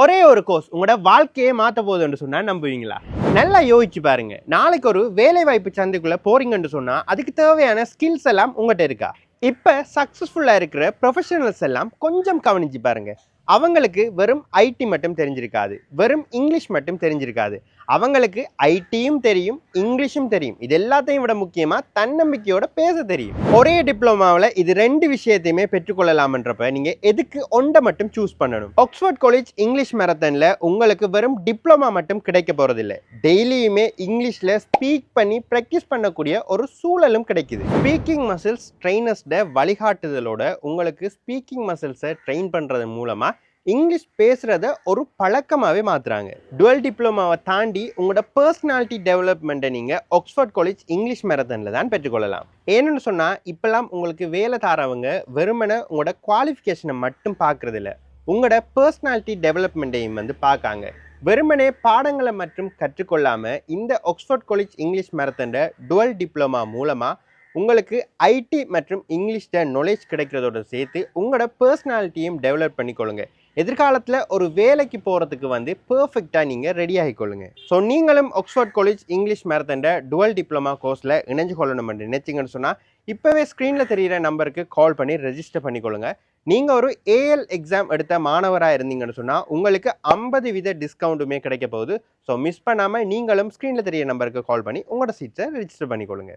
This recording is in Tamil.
ஒரே ஒரு கோர்ஸ் உங்களோட வாழ்க்கையை மாற்ற போகுதுன்னு சொன்னா நம்புவீங்களா? நல்லா யோசிச்சு பாருங்க. நாளைக்கு ஒரு வேலை வாய்ப்பு சந்தைக்குள்ள போறீங்கன்னு சொன்னா அதுக்கு தேவையான ஸ்கில்ஸ் எல்லாம் உங்கள்கிட்ட இருக்கா? இப்ப சக்சஸ்ஃபுல்லா இருக்கிற ப்ரொஃபஷனல்ஸ் எல்லாம் கொஞ்சம் கவனிச்சு பாருங்க. அவங்களுக்கு வெறும் ஐடி மட்டும் தெரிஞ்சிருக்காது, வெறும் இங்கிலீஷ் மட்டும் தெரிஞ்சிருக்காது. அவங்களுக்கு ஐடியும் தெரியும், இங்கிலீஷும் தெரியும். இது எல்லாத்தையும் விட முக்கியமா தன்னம்பிக்கையோட பேச தெரியும். ஒரே டிப்ளமாவில் இது ரெண்டு விஷயத்தையுமே பெற்றுக்கொள்ளலாம்ன்றப்ப நீங்க எதுக்கு ஒன்றை மட்டும் சூஸ் பண்ணணும்? ஆக்ஸ்போர்ட் காலேஜ் இங்கிலீஷ் மேரத்தான்ல உங்களுக்கு வெறும் டிப்ளமா மட்டும் கிடைக்க போறதில்லை. டெய்லியுமே இங்கிலீஷ்ல ஸ்பீக் பண்ணி ப்ராக்டிஸ் பண்ணக்கூடிய ஒரு சூழலும் கிடைக்குது. ஸ்பீக்கிங் மசில்ஸ் ட்ரெயினர்ஸ்ட வழிகாட்டுதலோட உங்களுக்கு ஸ்பீக்கிங் மசில்ஸை ட்ரெயின் பண்றது மூலமா இங்கிலீஷ் பேசுறத ஒரு பழக்கமாகவே மாத்துறாங்க. டுவெல் டிப்ளமாவை தாண்டி உங்களோட பர்சனாலிட்டி டெவலப்மெண்ட்டை நீங்கள் ஆக்ஸ்போர்ட் காலேஜ் இங்கிலீஷ் மேரத்தானில் தான் பெற்றுக்கொள்ளலாம். ஏன்னு சொன்னால் இப்போலாம் உங்களுக்கு வேலை தாரவங்க வெறுமனை உங்களோட குவாலிஃபிகேஷனை மட்டும் பார்க்குறதில்ல, உங்களோட பர்சனாலிட்டி டெவலப்மெண்ட்டையும் பார்க்காங்க. வெறுமனே பாடங்களை மட்டும் கற்றுக்கொள்ளாமல் இந்த Oxford college English marathon dual diploma மூலமாக உங்களுக்கு ஐடி மற்றும் இங்கிலீஷில் நாலேஜ் கிடைக்கிறதோட சேர்த்து உங்களோட பர்சனாலிட்டியும் டெவலப் பண்ணிக்கொள்ளுங்க. எதிர்காலத்தில் ஒரு வேலைக்கு போகிறதுக்கு பெர்ஃபெக்டாக நீங்கள் ரெடி ஆகிக்கொள்ளுங்க. ஸோ நீங்களும் Oxford college English marathon dual diploma கோர்ஸில் இணைஞ்சு கொள்ளணும் நினைச்சிங்கன்னு சொன்னால் இப்போவே ஸ்க்ரீனில் தெரிகிற நம்பருக்கு கால் பண்ணி ரெஜிஸ்டர் பண்ணிக்கொள்ளுங்க. நீங்கள் ஒரு ஏஎல் எக்ஸாம் எடுத்த மாணவராக இருந்தீங்கன்னு சொன்னால் உங்களுக்கு 50% டிஸ்கவுண்ட்டுமே கிடைக்க போகுது. ஸோ மிஸ் பண்ணாமல் நீங்களும் ஸ்க்ரீனில் தெரிகிற நம்பருக்கு கால் பண்ணி உங்களோட சீட்ஸை ரெஜிஸ்டர் பண்ணிக்கொள்ளுங்க.